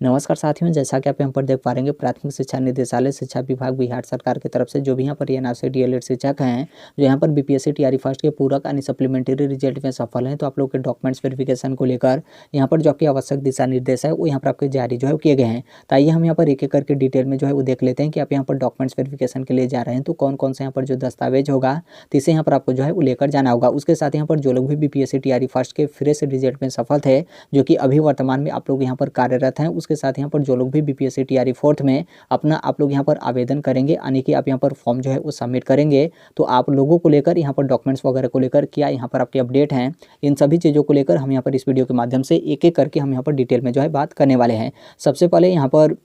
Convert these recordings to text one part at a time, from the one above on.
नमस्कार साथियों, जैसा कि आप यहाँ पर देख पा रहे हैं प्राथमिक शिक्षा निदेशालय शिक्षा विभाग बिहार सरकार की तरफ से जो भी यहाँ पर एनआरसी डीएलएड शिक्षक हैं जो यहाँ पर बीपीएससी टीआरई फर्स्ट के पूरक यानी सप्लीमेंट्री रिजल्ट में सफल हैं, तो आप लोग के डॉक्यूमेंट्स वेरिफिकेशन को लेकर यहाँ पर जो आपके आवश्यक दिशा निर्देश है वो यहाँ पर आपके जारी जो है किए गए हैं। तो आइए हम यहाँ पर एक एक करके डिटेल में जो है वो देख लेते हैं कि आप यहाँ पर डॉक्यूमेंट्स वेरिफिकेशन के लिए जा रहे हैं तो कौन कौन से यहाँ पर जो दस्तावेज होगा तो इसे यहाँ पर आपको जो है वो लेकर जाना होगा। उसके साथ यहाँ पर जो लोग भी बीपीएससी टीआरई फर्स्ट के फ्रेश रिजल्ट में सफल थे जो कि अभी वर्तमान में आप लोग यहाँ पर कार्यरत हैं, उसके साथ यहाँ पर जो लोग भी बीपीएससी टीआरई फोर्थ में अपना आप लोग यहाँ पर आवेदन करेंगे यानी कि आप यहाँ पर फॉर्म जो है वो सबमिट करेंगे, तो आप लोगों को लेकर यहाँ पर डॉक्यूमेंट्स वगैरह को लेकर क्या यहाँ पर आपके अपडेट हैं, इन सभी चीज़ों को लेकर हम यहाँ पर इस वीडियो के माध्यम से एक एक करके हम यहाँ पर डिटेल में जो है बात करने वाले हैं। सबसे पहले यहाँ पर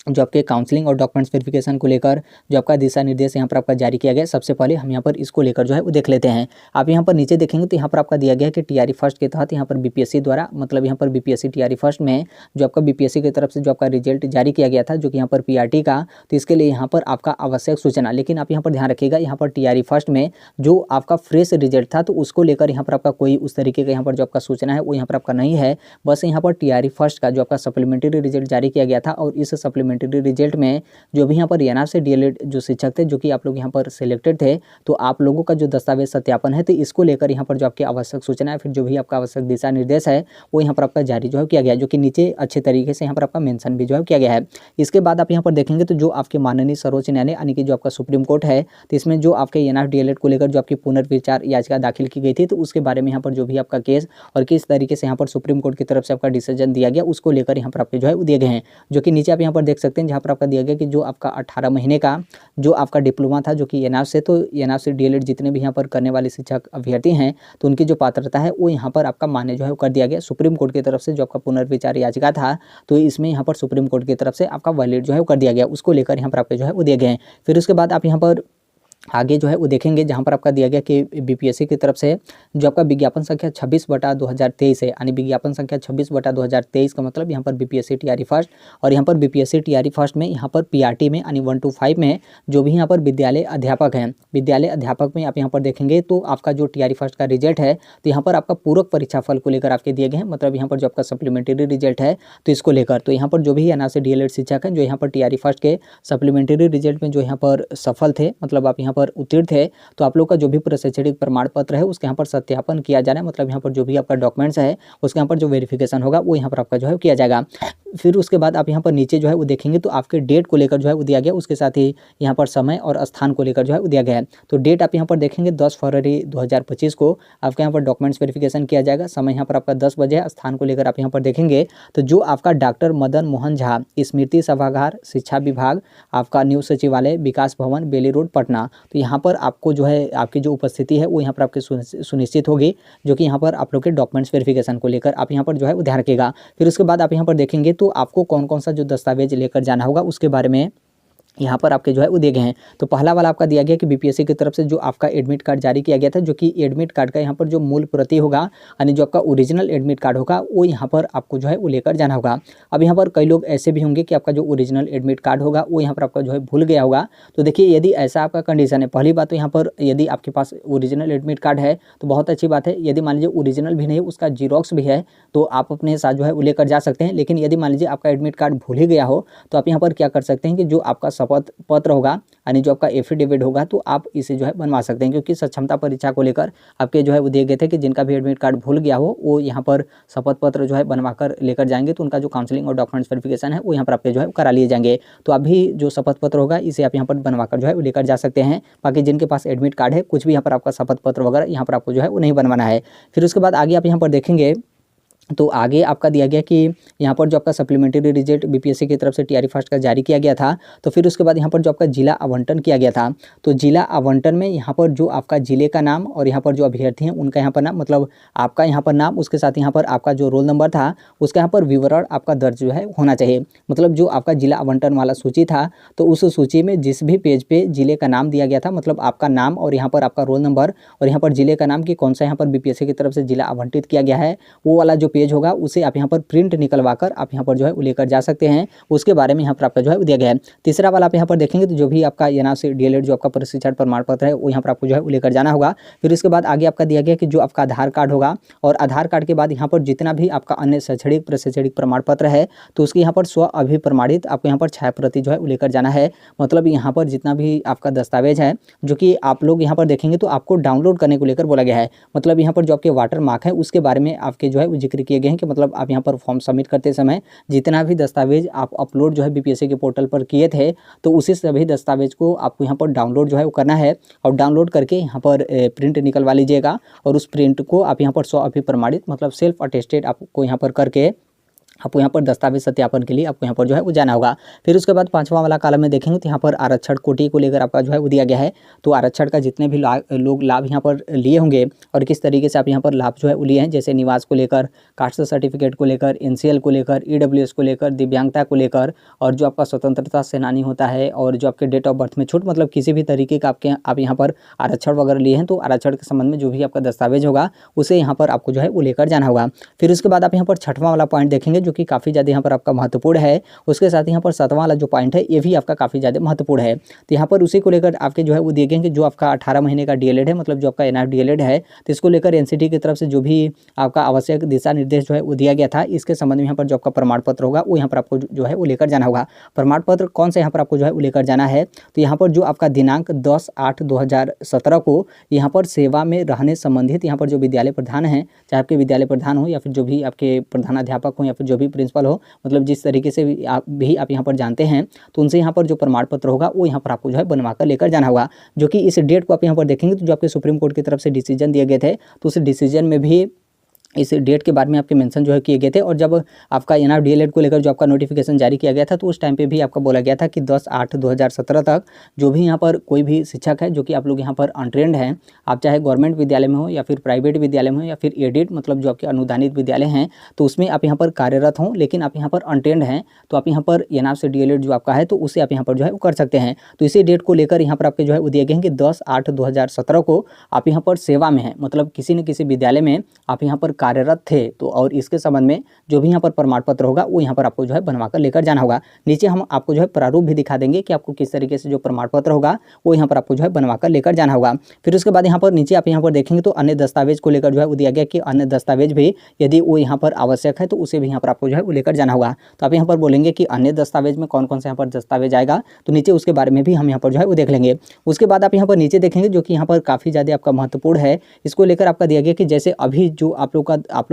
जो आपके काउंसलिंग और डॉक्यूमेंट्स वेरिफिकेशन को लेकर जो आपका दिशा निर्देश यहाँ पर आपका जारी किया गया है, सबसे पहले हम यहाँ पर इसको लेकर जो है वो देख लेते हैं। आप यहाँ पर नीचे देखेंगे तो यहाँ पर आपका दिया गया है कि टीआरई फर्स्ट के तहत यहाँ पर बीपीएससी द्वारा मतलब यहाँ पर बीपीएससी टीआरई फर्स्ट में जो आपका बीपीएससी की तरफ से जो आपका रिजल्ट जारी किया गया था जो कि यहाँ पर पीआरटी का, तो इसके लिए यहाँ पर आपका आवश्यक सूचना, लेकिन आप यहाँ पर ध्यान रखिएगा यहाँ पर टीआरई फर्स्ट में जो आपका फ्रेश रिजल्ट था तो उसको लेकर यहाँ पर आपका कोई उस तरीके का यहाँ पर जो आपका सूचना है वो यहाँ पर आपका नहीं है। बस यहाँ पर टीआरई फर्स्ट का जो आपका सप्लीमेंट्री रिजल्ट जारी किया गया था और इस सप्लीमेंट्री रिजल्ट में जो भी यहाँ पर एनआरसी डीएलएड जो शिक्षक थे जो कि आप लोग यहाँ पर सिलेक्टेड थे, तो आप लोगों का जो दस्तावेज सत्यापन है तो इसको लेकर यहाँ पर जो आपकी आवश्यक सूचना है फिर जो भी आपका आवश्यक दिशा निर्देश है वो यहाँ पर आपका जारी जो है किया गया है, जो कि नीचे अच्छे तरीके से यहाँ पर आपका मेंशन भी जो है किया गया है। इसके बाद आप यहाँ पर देखेंगे तो जो आपके माननीय सर्वोच्च न्यायालय यानी कि जो आपका सुप्रीम कोर्ट है तो इसमें जो आपके एनआरसी डीएलएड को लेकर जो आपकी पुनर्विचार याचिका दाखिल की गई थी तो उसके बारे में यहाँ पर जो भी आपका केस और किस तरीके से यहाँ पर सुप्रीम कोर्ट की तरफ से आपका डिसीजन दिया गया उसको लेकर यहाँ पर आपके जो है दिए गए हैं, जो कि नीचे आप यहाँ पर देख सकते हैं जहाँ पर आपका दिया गया कि जो आपका 18 महीने का जो आपका डिप्लोमा था जो कि एनआरसी से, तो एनआरसी डीएलएड जितने भी यहाँ पर करने वाले शिक्षक अभ्यर्थी हैं तो उनकी जो पात्रता है वो यहाँ पर आपका मान्य जो है कर दिया गया सुप्रीम कोर्ट की तरफ से। जो आपका पुनर्विचार याचिका था तो इसमें यहाँ पर सुप्रीम कोर्ट की तरफ से आपका वैलिड जो है कर दिया गया, उसको लेकर यहाँ पर आपके जो है वो दिए गए हैं। फिर उसके बाद आप यहाँ पर आगे जो है वो देखेंगे जहाँ पर आपका दिया गया कि बीपीएससी की तरफ से जो आपका विज्ञापन संख्या 26/2023 है, यानी विज्ञापन संख्या 26/2023 का मतलब यहाँ पर बीपीएससी टीआरई फर्स्ट और यहाँ पर बीपीएससी टीआरई फर्स्ट में यहाँ पर पीआरटी में यानी 1 to 5 में जो भी यहाँ पर विद्यालय अध्यापक हैं, विद्यालय अध्यापक में आप यहाँ पर देखेंगे तो आपका जो टीआरई फर्स्ट का रिजल्ट है तो यहाँ पर आपका पूरक परीक्षा फल को लेकर आपके दिए गए हैं, मतलब यहाँ पर जो आपका सप्लीमेंट्री रिजल्ट है तो इसको लेकर तो यहाँ पर जो भी एनआरसी डीएलएड शिक्षक हैं जो यहाँ पर टीआरई फर्स्ट के सप्लीमेंट्री रिजल्ट में जो यहाँ पर सफल थे, मतलब आप पर उत्तीर्ण थे, तो आप लोग का जो भी प्रशैक्षणिक प्रमाण पत्र है उसके यहाँ पर सत्यापन किया जा रहा है, मतलब यहाँ पर जो भी आपका डॉक्यूमेंट्स है उसके यहाँ पर जो वेरिफिकेशन होगा वो यहाँ पर आपका जो है किया जाएगा। फिर उसके बाद आप यहाँ पर नीचे जो है वो देखेंगे तो आपके डेट को लेकर जो है वो दिया गया, उसके साथ ही यहाँ पर समय और स्थान को लेकर जो है वो दिया गया है। तो डेट आप यहाँ पर देखेंगे 10 फरवरी 2025 को आपके यहाँ पर डॉक्यूमेंट्स वेरिफिकेशन किया जाएगा। समय यहाँ पर आपका 10 बजे है। स्थान को लेकर आप यहाँ पर देखेंगे तो जो आपका डॉक्टर मदन मोहन झा स्मृति सभागार शिक्षा विभाग आपका न्यू सचिवालय विकास भवन बेली रोड पटना, तो यहाँ पर आपको जो है आपकी जो उपस्थिति है वो यहाँ पर आपकी सुनिश्चित होगी, जो कि यहाँ पर आप लोग के डॉक्यूमेंट्स वेरिफिकेशन को लेकर आप यहाँ पर जो है वो ध्यान रखिएगा। फिर उसके बाद आप यहाँ पर देखेंगे तो आपको कौन कौन सा जो दस्तावेज लेकर जाना होगा उसके बारे में यहाँ पर आपके जो है वो दिए गए हैं। तो पहला वाला आपका दिया गया कि बीपीएससी की तरफ से जो आपका एडमिट कार्ड जारी किया गया था, जो कि एडमिट कार्ड का यहाँ पर जो मूल प्रति होगा यानी जो आपका ओरिजिनल एडमिट कार्ड होगा वो यहाँ पर आपको जो है वो लेकर जाना होगा। अब यहाँ पर कई लोग ऐसे भी होंगे कि आपका जो ओरिजिनल एडमिट कार्ड होगा वो यहाँ पर आपका जो है भूल गया होगा। तो देखिए यदि ऐसा आपका कंडीशन है, पहली बात तो यहाँ पर यदि आपके पास ओरिजिनल एडमिट कार्ड है तो बहुत अच्छी बात है। यदि मान लीजिए ओरिजिनल भी नहीं उसका जीरोक्स भी है तो आप अपने साथ जो है वो लेकर जा सकते हैं। लेकिन यदि मान लीजिए आपका एडमिट कार्ड भूल ही गया हो तो आप यहाँ पर क्या कर सकते हैं कि जो आपका शपथ पत्र होगा यानी जो आपका एफिडेविट होगा तो आप इसे जो है बनवा सकते हैं, क्योंकि सक्षमता परीक्षा को लेकर आपके जो है वो दिए गए थे कि जिनका भी एडमिट कार्ड भूल गया हो वो यहाँ पर शपथ पत्र जो है बनवा कर लेकर जाएंगे तो उनका जो काउंसलिंग और डॉक्यूमेंट्स वेरिफिकेशन है वो यहाँ पर आपके जो है करा लिए जाएंगे। तो अभी जो शपथ पत्र होगा इसे आप यहाँ पर बनवा कर जो है वो लेकर जा सकते हैं। बाकी जिनके पास एडमिट कार्ड है कुछ भी यहाँ पर आपका शपथ पत्र वगैरह यहाँ पर आपको जो है वो नहीं बनवाना है। फिर उसके बाद आगे आप यहाँ पर देखेंगे तो आगे आपका दिया गया कि यहाँ पर जो आपका सप्लीमेंट्री रिजल्ट बीपीएससी की तरफ से टीआरई फर्स्ट का जारी किया गया था, तो फिर उसके बाद यहाँ पर जो आपका जिला आवंटन किया गया था तो जिला आवंटन में यहाँ पर जो आपका जिले का नाम और यहाँ पर जो अभ्यर्थी हैं उनका यहाँ पर नाम, मतलब आपका यहाँ पर नाम, उसके साथ यहाँ पर आपका जो रोल नंबर था उसका यहाँ पर विवरण आपका दर्ज जो है होना चाहिए। मतलब जो आपका जिला आवंटन वाला सूची था तो उस सूची में जिस भी पेज पे जिले का नाम दिया गया था, मतलब आपका नाम और यहाँ पर आपका रोल नंबर और यहाँ पर जिले का नाम कि कौन सा यहाँ पर बीपीएससी की तरफ से जिला आवंटित किया गया है, वो वाला जो पेज होगा उसे आप यहाँ पर प्रिंट निकलवा कर आप यहाँ पर जो है वो लेकर जा सकते हैं। उसके बारे में यहाँ पर आपका जो है वो दिया गया है। तीसरा वाला आप यहाँ पर देखेंगे तो जो भी आपका एनआरसी डीएलएड जो आपका प्रशिक्षण प्रमाण पत्र है वो यहाँ पर आपको जो है वो लेकर जाना होगा। फिर उसके बाद आगे आपका दिया गया कि जो आपका आधार कार्ड होगा और आधार कार्ड के बाद यहाँ पर जितना भी आपका अन्य शैक्षणिक प्रशैक्षणिक प्रमाण पत्र है तो उसके यहाँ पर स्व अभिप्रमाणित आपको यहाँ पर छाया प्रति जो है वो लेकर जाना है। मतलब यहाँ पर जितना भी आपका दस्तावेज है जो कि आप लोग यहाँ पर देखेंगे तो आपको डाउनलोड करने को लेकर बोला गया है। मतलब यहाँ पर जो आपके वाटर मार्क है उसके बारे में आपके जो है वो जिक्र किए गए हैं कि मतलब आप यहाँ पर फॉर्म सबमिट करते समय जितना भी दस्तावेज आप अपलोड जो है बीपीएससी के पोर्टल पर किए थे तो उसी सभी दस्तावेज को आपको यहाँ पर डाउनलोड जो है वो करना है और डाउनलोड करके यहाँ पर प्रिंट निकलवा लीजिएगा और उस प्रिंट को आप यहाँ पर स्व अभिप्रमाणित मतलब सेल्फ अटेस्टेड आपको यहाँ पर करके आपको यहाँ पर दस्तावेज सत्यापन के लिए आपको यहाँ पर जो है वो जाना होगा। फिर उसके बाद पांचवा वाला कॉलम में देखेंगे तो यहाँ पर आरक्षण कोटि को लेकर आपका जो है वो दिया गया है। तो आरक्षण का जितने भी लोग लाभ यहाँ पर लिए होंगे और किस तरीके से आप यहाँ पर लाभ जो है वो लिए हैं, जैसे निवास को लेकर, कास्ट सर्टिफिकेट को लेकर, एनसीएल को लेकर, ईडब्ल्यूएस को लेकर, दिव्यांगता को लेकर और जो आपका स्वतंत्रता सेनानी होता है और जो आपके डेट ऑफ बर्थ में छूट, मतलब किसी भी तरीके का आप यहाँ पर आरक्षण वगैरह लिए हैं तो आरक्षण के संबंध में जो भी आपका दस्तावेज होगा उसे यहाँ पर आपको जो है वो लेकर जाना होगा। फिर उसके बाद आप यहाँ पर छठवां वाला पॉइंट देखेंगे जो कि काफ़ी ज़्यादा यहाँ पर आपका महत्वपूर्ण है। उसके साथ यहाँ पर सातवां वाला जो पॉइंट है ये भी आपका काफ़ी ज़्यादा महत्वपूर्ण है। तो यहाँ पर उसी को लेकर आपके जो है वो दिए गए कि जो आपका 18 महीने का डीएलएड है, मतलब जो आपका एनआर डीएलएड है, तो इसको लेकर एनसीटी की तरफ से जो भी आपका आवश्यक दिशा निर्देश जो है वो दिया गया था, इसके संबंध में यहाँ पर जो आपका प्रमाण पत्र होगा वो यहाँ पर आपको जो है वो लेकर जाना होगा। प्रमाण पत्र कौन सा यहाँ पर आपको जो है वो लेकर जाना है, तो यहाँ पर जो आपका दिनांक 10/8/2017 को यहाँ पर सेवा में रहने संबंधित यहाँ पर जो विद्यालय प्रधान हैं, चाहे आपके विद्यालय प्रधान हो या फिर जो भी आपके प्रधानाध्यापक हो या फिर जो भी प्रिंसिपल हो, मतलब जिस तरीके से भी आप यहाँ पर जानते हैं, तो उनसे यहाँ पर जो प्रमाण पत्र होगा वो यहाँ पर आपको जो है बनवा कर लेकर जाना होगा। जो कि इस डेट को आप यहाँ पर देखेंगे तो जो आपके सुप्रीम कोर्ट की तरफ से डिसीजन दिए गए थे तो उस डिसीजन में भी इस डेट के बारे में आपके मेंशन जो है किए गए थे। और जब आपका एनआर डीएलएड को लेकर जो आपका नोटिफिकेशन जारी किया गया था तो उस टाइम पे भी आपका बोला गया था कि 10/8/2017 तक जो भी यहाँ पर कोई भी शिक्षक है जो कि आप लोग यहाँ पर अनट्रेंड हैं, आप चाहे गवर्नमेंट विद्यालय में हो या फिर प्राइवेट विद्यालय में हो या फिर एडेड मतलब जो आपके अनुदानित विद्यालय हैं, तो उसमें आप यहाँ पर कार्यरत हों लेकिन आप यहाँ पर अनट्रेंड हैं तो आप यहाँ पर एनआर से डीएलएड जो आपका है तो उसे आप यहाँ पर जो है वो कर सकते हैं। तो इसी डेट को लेकर यहाँ पर आपके जो है वो दिए गए हैं कि 10/8/2017 को आप यहाँ पर सेवा में हैं, मतलब किसी न किसी विद्यालय में आप यहाँ पर कार्यरत थे। तो और इसके संबंध में जो भी यहाँ पर प्रमाण पत्र होगा वो यहाँ पर आपको जो है बनवा कर लेकर जाना होगा। नीचे हम आपको जो है प्रारूप भी दिखा देंगे कि आपको किस तरीके से जो प्रमाण पत्र होगा वो यहाँ पर आपको जो है बनवा कर लेकर जाना होगा। फिर उसके बाद यहाँ पर नीचे आप यहाँ पर देखेंगे तो अन्य दस्तावेज को लेकर जो है वो दिया गया कि अन्य दस्तावेज भी यदि वो यहाँ पर आवश्यक है तो उसे भी यहाँ पर आपको जो है वो लेकर जाना होगा। तो आप यहाँ पर बोलेंगे कि अन्य दस्तावेज में कौन कौन से यहाँ पर दस्तावेज आएगा, तो नीचे उसके बारे में भी हम यहाँ पर जो है वो देख लेंगे। उसके बाद आप यहाँ पर नीचे देखेंगे जो कि यहाँ पर काफ़ी ज़्यादा आपका महत्वपूर्ण है, इसको लेकर आपका दिया गया कि जैसे अभी जो आप लोग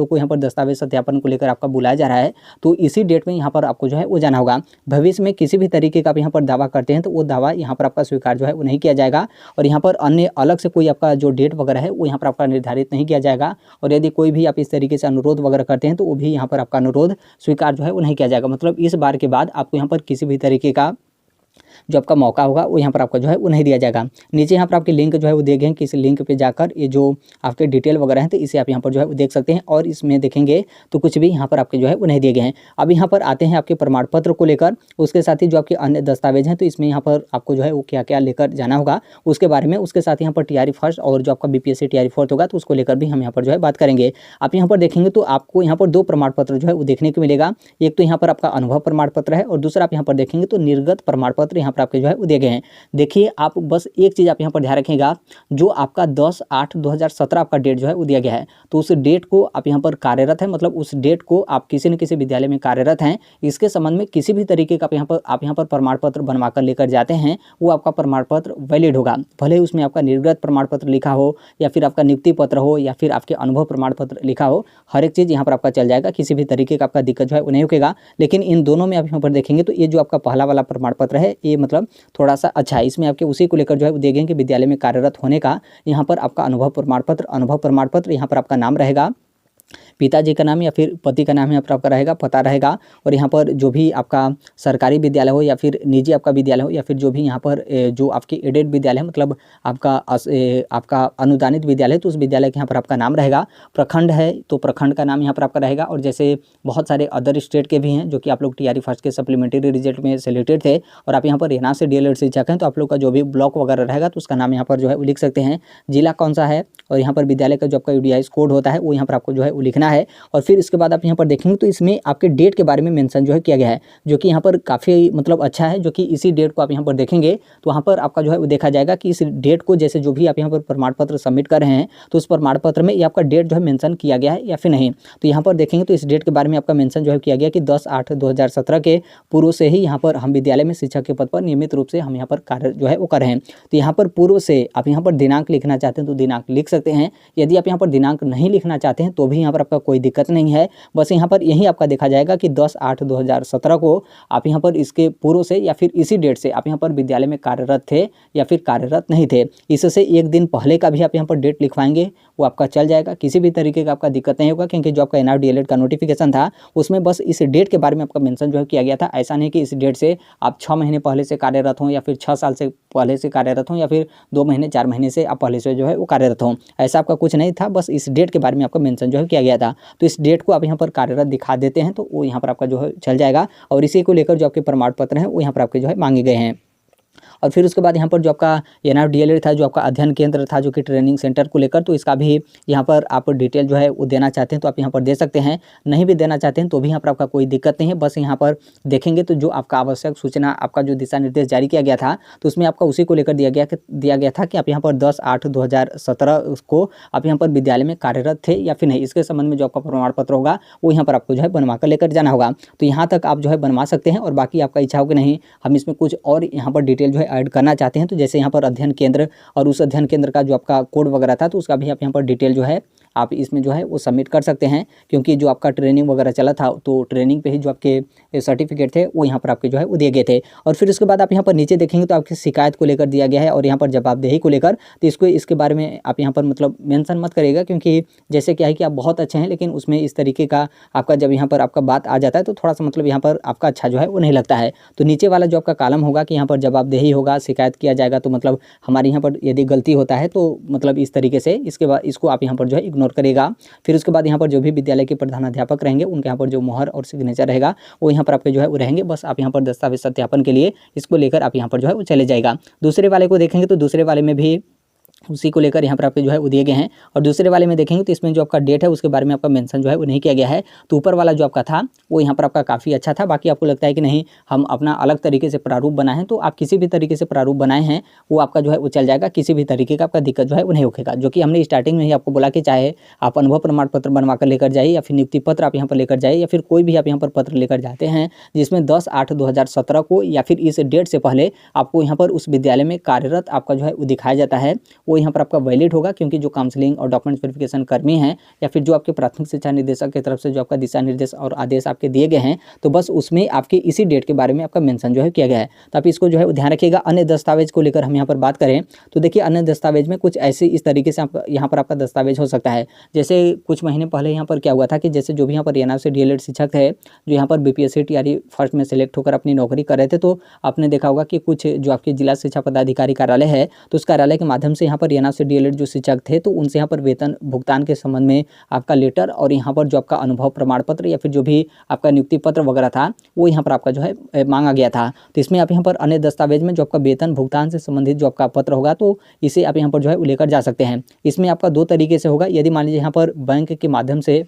को यहाँ पर दस्तावेज सत्यापन को लेकर आपका बुलाया जा रहा है तो इसी डेट में यहाँ पर आपको जो है वो जाना होगा। भविष्य में किसी भी तरीके का आप यहाँ पर दावा करते हैं तो वो दावा यहाँ पर आपका स्वीकार जो है वो नहीं किया जाएगा और यहाँ पर अन्य अलग से कोई आपका जो डेट वगैरह है वो यहाँ पर आपका निर्धारित नहीं किया जाएगा। और यदि कोई भी आप इस तरीके से अनुरोध वगैरह करते हैं तो वो भी यहाँ पर आपका अनुरोध स्वीकार जो है वो नहीं किया जाएगा। मतलब इस बार के बाद आपको यहाँ पर किसी भी तरीके का जो आपका मौका होगा वो यहाँ पर आपका जो है वो नहीं दिया जाएगा। नीचे यहाँ पर आपके लिंक जो है वो दिए गए हैं कि इस लिंक पे जाकर ये जो आपके डिटेल वगैरह हैं तो इसे आप यहाँ पर जो है वो देख सकते हैं और इसमें देखेंगे तो कुछ भी यहाँ पर आपके जो है वो नहीं दिए गए हैं। अब यहाँ पर आते हैं आपके प्रमाण पत्र को लेकर, उसके साथ ही जो आपके अन्य दस्तावेज हैं तो इसमें यहाँ पर आपको जो है वो क्या क्या लेकर जाना होगा उसके बारे में, उसके साथ यहाँ पर टीआरई फर्स्ट और जो आपका बीपीएससी टीआरई फोर्थ होगा तो उसको लेकर भी हम यहाँ पर जो है बात करेंगे। आप यहाँ पर देखेंगे तो आपको यहाँ पर दो प्रमाण पत्र जो है वो देखने को मिलेगा। एक तो यहाँ पर आपका अनुभव प्रमाण पत्र है और दूसरा आप यहाँ पर देखेंगे तो निर्गत प्रमाण पत्र यहाँ पर आपके जो है वो दिए गए हैं। देखिए आप बस एक चीज़ आप यहाँ पर ध्यान रखिएगा, जो आपका 10/8/2017 आपका डेट जो है वो दिया गया है तो उस डेट को आप यहाँ पर कार्यरत है, मतलब उस डेट को आप किसी न किसी विद्यालय में कार्यरत हैं, इसके संबंध में किसी भी तरीके का आप यहाँ पर प्रमाण पत्र बनवा कर लेकर जाते हैं वो आपका प्रमाण पत्र वैलिड होगा। भले उसमें आपका निर्गत प्रमाण पत्र लिखा हो या फिर आपका नियुक्ति पत्र हो या फिर आपके अनुभव प्रमाण पत्र लिखा हो, हर एक चीज़ यहाँ पर आपका चल जाएगा, किसी भी तरीके का आपका दिक्कत जो है वो नहीं होगा। लेकिन इन दोनों में आप यहाँ पर देखेंगे तो ये जो आपका पहला वाला प्रमाण पत्र है ये मतलब थोड़ा सा अच्छा है, इसमें आपके उसी को लेकर जो है वो देखेंगे कि विद्यालय में कार्यरत होने का यहाँ पर आपका अनुभव प्रमाण पत्र यहाँ पर आपका नाम रहेगा, पिताजी का नाम या फिर पति का नाम यहाँ पर आपका रहेगा, पता रहेगा। और यहाँ पर जो भी आपका सरकारी विद्यालय हो या फिर निजी आपका विद्यालय हो या फिर जो भी यहाँ पर जो आपके एडेड विद्यालय है, मतलब आपका अनुदानित विद्यालय है तो उस विद्यालय के यहाँ पर आपका नाम रहेगा। प्रखंड है तो प्रखंड का नाम यहाँ पर आपका रहेगा। और जैसे बहुत सारे अदर स्टेट के भी हैं जो कि आप लोग टीआरई फर्स्ट के सप्लीमेंट्री रिजल्ट में सिलेक्टेड थे और आप यहाँ पर एनआर से डीएलएड शिक्षक हैं तो आप लोग का जो भी ब्लॉक वगैरह रहेगा तो उसका नाम यहाँ पर जो है वो लिख सकते हैं, जिला कौन सा है और यहाँ पर विद्यालय का जो आपका यूडीआईएस कोड होता है वो यहाँ पर आपको जो है वो लिखना देना है। और फिर इसके बाद आप यहाँ पर देखेंगे तो इसमें आपके डेट के बारे में मेंशन जो है किया गया है, जो कि यहाँ पर काफ़ी मतलब अच्छा है, जो कि इसी डेट को आप यहाँ पर देखेंगे तो वहाँ पर आपका जो है वो देखा जाएगा कि इस डेट को जैसे जो भी आप यहाँ पर प्रमाण पत्र सबमिट कर रहे हैं तो उस प्रमाण पत्र में ये आपका डेट जो है मेंशन किया गया है या फिर नहीं। तो यहाँ पर देखेंगे तो इस डेट के बारे में आपका मेंशन जो है किया गया कि 10/8/2017 के पूर्व से ही यहाँ पर हम विद्यालय में शिक्षक के पद पर नियमित रूप से हम यहाँ पर कार्य जो है वो कर रहे हैं। तो यहाँ पर पूर्व से आप यहाँ पर दिनांक लिखना चाहते हैं तो दिनांक लिख सकते हैं। यदि आप यहाँ पर दिनांक नहीं लिखना चाहते हैं तो भी यहाँ पर आपका कोई दिक्कत नहीं है। बस यहाँ पर यही आपका देखा जाएगा कि 10/8/2017 को आप यहाँ पर इसके पूर्व से या फिर इसी डेट से आप यहाँ पर विद्यालय में कार्यरत थे या फिर कार्यरत नहीं थे। इससे एक दिन पहले का भी आप यहाँ पर डेट लिखवाएंगे वो आपका चल जाएगा, किसी भी तरीके का आपका दिक्कत नहीं होगा, क्योंकि जो आपका NRDLED का नोटिफिकेशन था उसमें बस इस डेट के बारे में आपका मेंशन जो है किया गया था। ऐसा नहीं कि इस डेट से आप 6 महीने पहले से कार्यरत हों या फिर 6 साल से पहले से कार्यरत हों या फिर 2 महीने 4 महीने से आप पहले से जो है वो कार्यरत हों, ऐसा आपका कुछ नहीं था। बस इस डेट के बारे में आपका मेंशन जो है किया गया था। तो इस डेट को आप यहाँ पर कार्यरत दिखा देते हैं तो वो यहाँ पर आपका जो है चल जाएगा। और इसी को लेकर जो आपके प्रमाण पत्र हैं वो यहाँ पर आपके जो है मांगे गए हैं। और फिर उसके बाद यहाँ पर जो आपका NRDLED था, जो आपका अध्ययन केंद्र था, जो कि ट्रेनिंग सेंटर को लेकर, तो इसका भी यहाँ पर आप डिटेल जो है वो देना चाहते हैं तो आप यहाँ पर दे सकते हैं। नहीं भी देना चाहते हैं तो भी यहाँ पर आपका कोई दिक्कत नहीं है। बस यहाँ पर देखेंगे तो जो आपका आवश्यक सूचना, आपका जो दिशा निर्देश जारी किया गया था तो उसमें आपका उसी को लेकर दिया गया था कि आप यहाँ पर 10/8/2017 को आप यहाँ पर विद्यालय में कार्यरत थे या फिर नहीं। इसके संबंध में जो आपका प्रमाण पत्र होगा वो यहाँ पर आपको जो है बनवा कर लेकर जाना होगा। तो यहाँ तक आप जो है बनवा सकते हैं। और बाकी आपका इच्छा हो कि नहीं हम इसमें कुछ और यहाँ पर डिटेल जो है ऐड करना चाहते हैं तो जैसे यहाँ पर अध्ययन केंद्र और उस अध्ययन केंद्र का जो आपका कोड वगैरह था तो उसका भी आप यहाँ पर डिटेल जो है आप इसमें जो है वो सबमिट कर सकते हैं, क्योंकि जो आपका ट्रेनिंग वगैरह चला था तो ट्रेनिंग पे ही जो आपके सर्टिफिकेट थे वो यहाँ पर आपके जो है वो दिए गए थे। और फिर उसके बाद आप यहाँ पर नीचे देखेंगे तो आपकी शिकायत को लेकर दिया गया है और यहाँ पर जवाबदेही को लेकर, तो इसके बारे में आप यहाँ पर मतलब मेंशन मत करिएगा, क्योंकि जैसे क्या है कि आप बहुत अच्छे हैं लेकिन उसमें इस तरीके का आपका जब यहाँ पर आपका बात आ जाता है तो थोड़ा सा मतलब यहाँ पर आपका अच्छा जो है वो नहीं लगता है। तो नीचे वाला जो आपका कॉलम होगा कि यहाँ पर जवाबदेही होगा, शिकायत किया जाएगा, तो मतलब हमारे यहाँ पर यदि गलती होता है तो मतलब इस तरीके से इसके बाद इसको आप यहाँ पर जो है इग्नोर करेगा। फिर उसके बाद यहाँ पर जो भी विद्यालय के प्रधानाध्यापक रहेंगे उनके यहाँ पर जो मोहर और सिग्नेचर रहेगा वो यहाँ पर आपके जो है वो रहेंगे। बस आप यहाँ पर दस्तावेज सत्यापन के लिए इसको लेकर आप यहाँ पर जो है वो चले जाएगा। दूसरे वाले को देखेंगे तो दूसरे वाले में भी उसी को लेकर यहाँ पर आपके जो है वो दिए गए हैं। और दूसरे वाले में देखेंगे तो इसमें जो आपका डेट है उसके बारे में आपका मेंशन जो है वो नहीं किया गया है। तो ऊपर वाला जो आपका था वो यहाँ पर आपका काफ़ी अच्छा था। बाकी आपको लगता है कि नहीं हम अपना अलग तरीके से प्रारूप बनाए हैं, तो आप किसी भी तरीके से प्रारूप बनाए हैं वो आपका जो है वो चल जाएगा, किसी भी तरीके का आपका दिक्कत जो है वो नहीं होगा। जो कि हमने स्टार्टिंग में ही आपको बोला कि चाहे आप अनुभव प्रमाण पत्र बनवा कर लेकर जाइए या फिर नियुक्ति पत्र आप यहाँ पर लेकर जाइए या फिर कोई भी आप यहाँ पर पत्र लेकर जाते हैं जिसमें 10/8/2017 को या फिर इस डेट से पहले आपको यहाँ पर उस विद्यालय में कार्यरत आपका जो है वो दिखाया जाता है, वो यहाँ पर आपका वैलिड होगा। क्योंकि जो काउंसलिंग और डॉक्यूमेंट वेरिफिकेशन कर्मी हैं या फिर जो आपके प्राथमिक शिक्षा निदेशक की तरफ से जो आपका दिशा निर्देश और आदेश आपके दिए गए हैं तो बस उसमें आपके इसी डेट के बारे में आपका मेंशन जो है किया गया है। तो आप इसको जो है ध्यान रखिएगा। अन्य दस्तावेज को लेकर हम यहाँ पर बात करें तो देखिए अन्य दस्तावेज में कुछ ऐसे इस तरीके से आप यहाँ पर आपका दस्तावेज हो सकता है। जैसे कुछ महीने पहले यहाँ पर क्या हुआ था कि जैसे जो भी यहाँ पर NRC-DLED शिक्षक थे जो यहाँ पर BPSC TRE फर्स्ट में सेलेक्ट होकर अपनी नौकरी कर रहे थे, तो आपने देखा होगा कि कुछ जो आपके जिला शिक्षा पदाधिकारी कार्यालय है तो उस कार्यालय के माध्यम से यहाँ पर NRC-DLED जो शिक्षक थे तो उनसे यहाँ पर वेतन भुगतान के संबंध में आपका लेटर और यहाँ पर जो आपका अनुभव प्रमाण पत्र या फिर जो भी आपका नियुक्ति पत्र वगैरह था वो यहाँ पर आपका जो है मांगा गया था। तो इसमें आप यहाँ पर अन्य दस्तावेज में जो आपका वेतन भुगतान से संबंधित जो आपका पत्र होगा तो इसे आप यहाँ पर जो है लेकर जा सकते हैं। इसमें आपका 2 तरीके से होगा। यदि मान लीजिए यहाँ पर बैंक के माध्यम से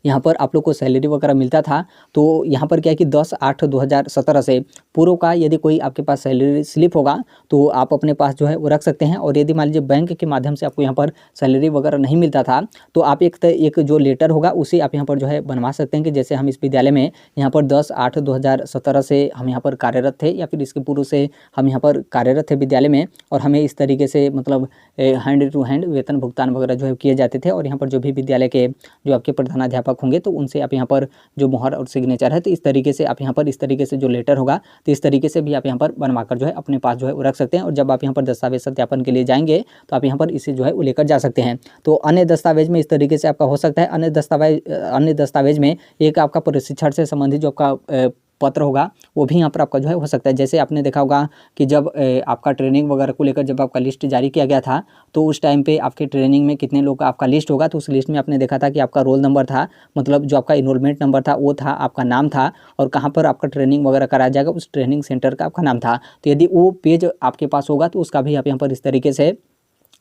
यहाँ पर आप लोग को सैलरी वगैरह मिलता था तो यहाँ पर क्या है कि 10/8/2017 से पूर्व का यदि कोई आपके पास सैलरी स्लिप होगा तो आप अपने पास जो है वो रख सकते हैं। और यदि मान लीजिए बैंक के माध्यम से आपको यहाँ पर सैलरी वगैरह नहीं मिलता था तो आप एक जो लेटर होगा उसे आप यहाँ पर जो है बनवा सकते हैं कि जैसे हम इस विद्यालय में यहाँ पर 10/8/2017 से हम यहाँ पर कार्यरत थे या फिर इसके पूर्व से हम यहाँ पर कार्यरत थे विद्यालय में और हमें इस तरीके से मतलब हैंड टू हैंड वेतन भुगतान वगैरह जो है किए जाते थे। और यहाँ पर जो भी विद्यालय के जो आपके प्रधानाध्यापक होंगे तो उनसे आप यहाँ पर जो मोहर और सिग्नेचर है तो इस तरीके से आप यहाँ पर इस तरीके से जो लेटर होगा तो इस तरीके से भी आप यहाँ पर बनवाकर जो है अपने पास जो है वो रख सकते हैं। और जब आप यहाँ पर दस्तावेज सत्यापन के लिए जाएंगे तो आप यहाँ पर इसे जो है वो लेकर जा सकते हैं। तो अन्य दस्तावेज में इस तरीके से आपका हो सकता है। अन्य दस्तावेज में एक आपका प्रशिक्षण से संबंधित जो आपका पत्र होगा वो भी यहाँ पर आपका जो है हो सकता है। जैसे आपने देखा होगा कि जब आपका ट्रेनिंग वगैरह को लेकर जब आपका लिस्ट जारी किया गया था तो उस टाइम पे आपके ट्रेनिंग में कितने लोग का आपका लिस्ट होगा तो उस लिस्ट में आपने देखा था कि आपका रोल नंबर था, मतलब जो आपका इनरोलमेंट नंबर था वो था, आपका नाम था और कहाँ पर आपका ट्रेनिंग वगैरह कराया जाएगा उस ट्रेनिंग सेंटर का आपका नाम था। तो यदि वो पेज आपके पास होगा तो उसका भी आप यहाँ पर इस तरीके से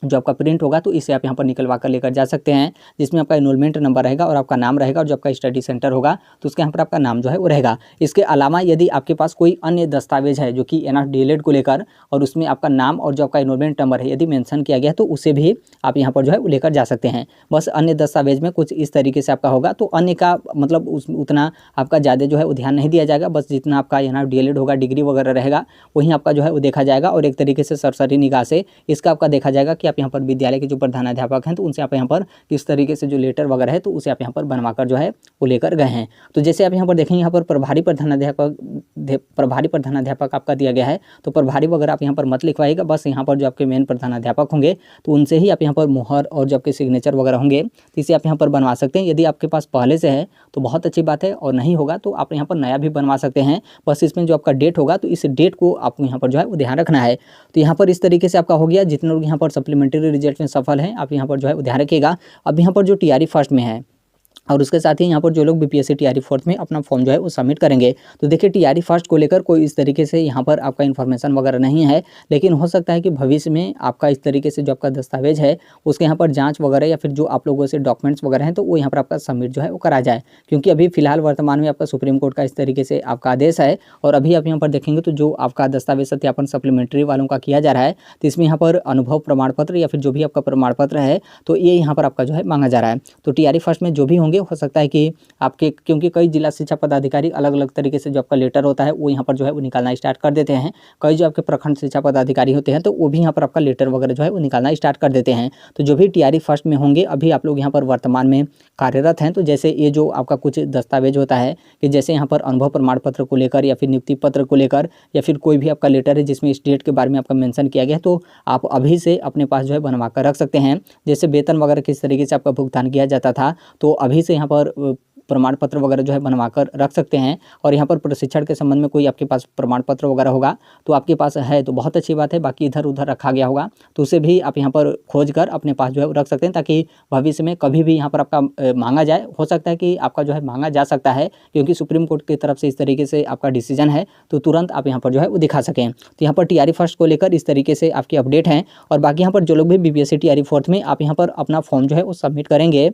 जो आपका प्रिंट होगा तो इसे आप यहाँ पर निकलवा कर लेकर जा सकते हैं, जिसमें आपका एनरोलमेंट नंबर रहेगा और आपका नाम रहेगा, और जो आपका स्टडी सेंटर होगा तो उसके यहाँ पर आपका नाम जो है वो रहेगा। इसके अलावा यदि आपके पास कोई अन्य दस्तावेज है जो कि एनआर डीएलएड को लेकर और उसमें आपका नाम और जो आपका एनरोलमेंट नंबर है यदि मेंशन किया गया तो उसे भी आप यहाँ पर जो है वो लेकर जा सकते हैं। बस अन्य दस्तावेज में कुछ इस तरीके से आपका होगा, तो अन्य का मतलब उतना आपका ज़्यादा जो है वो ध्यान नहीं दिया जाएगा, बस जितना आपका एनआर डीएलएड होगा, डिग्री वगैरह रहेगा वहीं आपका जो है वो देखा जाएगा, और एक तरीके से सरसरी निगाह से इसका आपका देखा जाएगा कि आप यहाँ पर विद्यालय के जो प्रधानाध्यापक हैं तो उनसे आप यहाँ पर किस तरीके से जो लेटर वगैरह है तो उसे आप यहाँ पर बनवाकर जो है वो लेकर गए हैं। तो जैसे आप यहाँ पर देखेंगे यहाँ पर प्रभारी प्रधानाध्यापक आपका दिया गया है, तो प्रभारी वगैरह आप यहाँ पर मत लिखवाइएगा, बस यहाँ पर जो आपके मेन प्रधानाध्यापक होंगे तो उनसे ही आप यहाँ पर मुहर और जो आपके सिग्नेचर वगैरह होंगे तो इसे आप यहाँ पर बनवा सकते हैं। यदि आपके पास पहले से है तो बहुत अच्छी बात है, और नहीं होगा तो आप यहाँ पर नया भी बनवा सकते हैं। बस इसमें जो आपका डेट होगा तो इस डेट को आपको यहाँ पर जो है वो ध्यान रखना है। तो यहाँ पर इस तरीके से आपका हो गया। जितने लोग यहाँ पर सप्लीमेंट्री रिजल्ट में सफल हैं आप यहाँ पर जो है वो ध्यान रखिएगा। अब यहाँ पर जो टीआरई फर्स्ट में है और उसके साथ ही यहाँ पर जो लोग बीपीएससी टीआरई फोर्थ में अपना फॉर्म जो है वो सबमिट करेंगे, तो देखिए टीआरई फर्स्ट को लेकर कोई इस तरीके से यहाँ पर आपका इन्फॉर्मेशन वगैरह नहीं है, लेकिन हो सकता है कि भविष्य में आपका इस तरीके से जो आपका दस्तावेज है उसके यहाँ पर जांच वगैरह या फिर जो आप लोगों से डॉक्यूमेंट्स वगैरह हैं तो वो यहाँ पर आपका सबमिट जो है वो करा जाए, क्योंकि अभी फिलहाल वर्तमान में आपका सुप्रीम कोर्ट का इस तरीके से आपका आदेश है। और अभी आप यहाँ पर देखेंगे तो जो आपका दस्तावेज सत्यापन सप्लीमेंट्री वालों का किया जा रहा है तो इसमें यहाँ पर अनुभव प्रमाण पत्र या फिर जो भी आपका प्रमाण पत्र है तो ये यहाँ पर आपका जो है मांगा जा रहा है। तो टीआरई फर्स्ट में जो भी होंगे हो सकता है कि आपके, क्योंकि कई जिला शिक्षा पदाधिकारी अलग अलग तरीके से जो आपका लेटर होता है वो यहाँ पर जो है वो निकालना स्टार्ट कर देते हैं। कई जो आपके प्रखंड शिक्षा पदाधिकारी होते हैं तो वो भी यहाँ पर आपका लेटर वगैरह जो है वो निकालना स्टार्ट कर देते हैं। तो जो भी टीआरई फर्स्ट में होंगे अभी आप लोग यहाँ पर वर्तमान में कार्यरत हैं, तो जैसे ये जो आपका कुछ दस्तावेज होता है कि जैसे यहाँ पर अनुभव प्रमाण पत्र को लेकर या फिर नियुक्ति पत्र को लेकर या फिर कोई भी आपका लेटर है जिसमें स्टेट के बारे में आपका मेंशन किया गया है तो आप अभी से अपने पास जो है बनवा कर रख सकते हैं। जैसे वेतन वगैरह किस तरीके से आपका भुगतान किया जाता था तो अभी से यहाँ पर प्रमाण पत्र वगैरह जो है बनवाकर रख सकते हैं। और यहाँ पर प्रशिक्षण के संबंध में कोई आपके पास प्रमाण पत्र वगैरह होगा तो आपके पास है तो बहुत अच्छी बात है, बाकी इधर उधर रखा गया होगा तो उसे भी आप यहाँ पर खोज कर अपने पास जो है रख सकते हैं, ताकि भविष्य में कभी भी यहाँ पर आपका मांगा जाए। हो सकता है कि आपका जो है मांगा जा सकता है, क्योंकि सुप्रीम कोर्ट की तरफ से इस तरीके से आपका डिसीजन है तो तुरंत आप यहाँ पर जो है वो दिखा सकें। तो यहाँ पर टीआरई फर्स्ट को लेकर इस तरीके से आपकी अपडेट हैं। और बाकी यहाँ पर जो लोग भी बीपीएससी टीआरई फोर्थ में आप यहाँ पर अपना फॉर्म जो है वो सबमिट करेंगे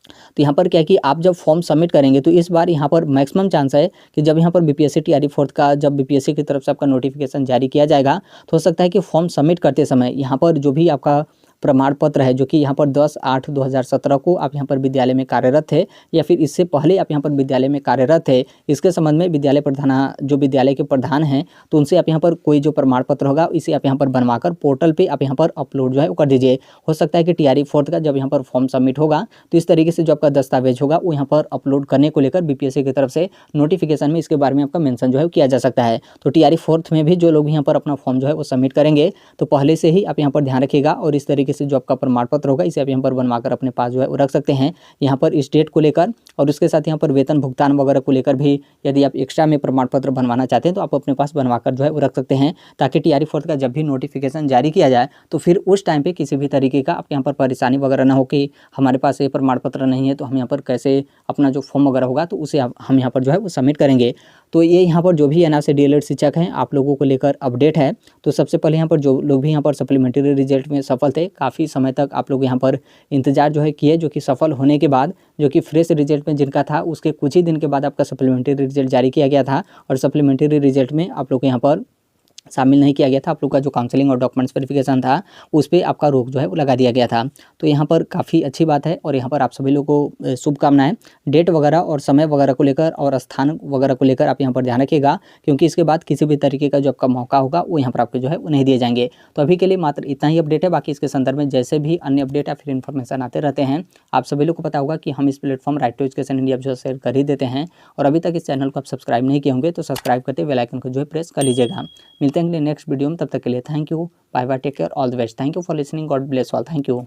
तो यहाँ पर क्या है कि आप जब फॉर्म सबमिट करेंगे तो इस बार यहाँ पर मैक्सिमम चांस है कि जब यहाँ पर बीपीएससी टीआरई फोर्थ का जब बीपीएससी की तरफ से आपका नोटिफिकेशन जारी किया जाएगा तो हो सकता है कि फॉर्म सबमिट करते समय यहाँ पर जो भी आपका प्रमाण पत्र है जो कि यहाँ पर 10/8/2017 को आप यहाँ पर विद्यालय में कार्यरत थे या फिर इससे पहले आप यहाँ पर विद्यालय में कार्यरत थे, इसके संबंध में विद्यालय के प्रधान हैं तो उनसे आप यहाँ पर कोई जो प्रमाण पत्र होगा इसे आप यहाँ पर बनवाकर पोर्टल पे आप यहाँ पर अपलोड जो है वो कर दीजिए। हो सकता है कि टीआरई फोर्थ का जब यहाँ पर फॉर्म सबमिट होगा तो इस तरीके से जो आपका दस्तावेज होगा वो यहाँ पर अपलोड करने को लेकर बीपीएससी की तरफ से नोटिफिकेशन में इसके बारे में आपका मेंशन जो है किया जा सकता है। तो टीआरई फोर्थ में भी जो लोग यहाँ पर अपना फॉर्म जो है वो सबमिट करेंगे तो पहले से ही आप यहाँ पर ध्यान रखिएगा, और इस तरीके से जो आपका प्रमाण पत्र होगा इसे आप यहाँ पर बनवाकर अपने पास जो है वो रख सकते हैं यहाँ पर इस डेट को लेकर। और उसके साथ यहाँ पर वेतन भुगतान वगैरह को लेकर भी यदि आप एक्स्ट्रा में प्रमाण पत्र बनवाना चाहते हैं तो आप अपने पास बनवाकर जो है वो रख सकते हैं, ताकि टीआरई फोर्थ का जब भी नोटिफिकेशन जारी किया जाए तो फिर उस टाइम पे किसी भी तरीके का आपके यहाँ पर परेशानी वगैरह ना हो कि हमारे पास ये प्रमाण पत्र नहीं है तो हम यहाँ पर कैसे अपना जो फॉर्म वगैरह होगा तो उसे हम यहाँ पर जो है वो सबमिट करेंगे। तो ये यहाँ पर जो भी एनआर से डीएलएड शिक्षक हैं आप लोगों को लेकर अपडेट है। तो सबसे पहले यहाँ पर जो लोग भी यहाँ पर सप्लीमेंट्री रिजल्ट में सफल थे, काफ़ी समय तक आप लोग यहाँ पर इंतजार जो है किए, जो कि सफल होने के बाद जो कि फ्रेश रिजल्ट में जिनका था उसके कुछ ही दिन के बाद आपका सप्लीमेंट्री रिजल्ट जारी किया गया था, और सप्लीमेंट्री रिजल्ट में आप लोग यहाँ पर शामिल नहीं किया गया था। आप लोग का जो काउंसलिंग और डॉक्यूमेंट्स वेरिफिकेशन था उस पर आपका रोक जो है वो लगा दिया गया था। तो यहाँ पर काफ़ी अच्छी बात है, और यहाँ पर आप सभी लोगों को शुभकामनाएं। डेट वगैरह और समय वगैरह को लेकर और स्थान वगैरह को लेकर आप यहाँ पर ध्यान रखिएगा, क्योंकि इसके बाद किसी भी तरीके का जो आपका मौका होगा वो यहाँ पर आपके जो है वो नहीं दिए जाएंगे। तो अभी के लिए मात्र इतना ही अपडेट है, बाकी इसके संदर्भ में जैसे भी अन्य अपडेट या फिर इन्फॉर्मेशन आते रहते हैं आप सभी लोग को पता होगा कि हम इस platform right to education India जो शेयर कर ही देते हैं। और अभी तक इस चैनल को आप सब्सक्राइब नहीं किए होंगे तो सब्सक्राइब करते बेल आइकन को जो है प्रेस कर लीजिएगा। मिलते हैं नेक्स्ट वीडियो में, तब तक के लिए thank you, bye bye, take care, all the best, thank you for listening, God bless all, thank you.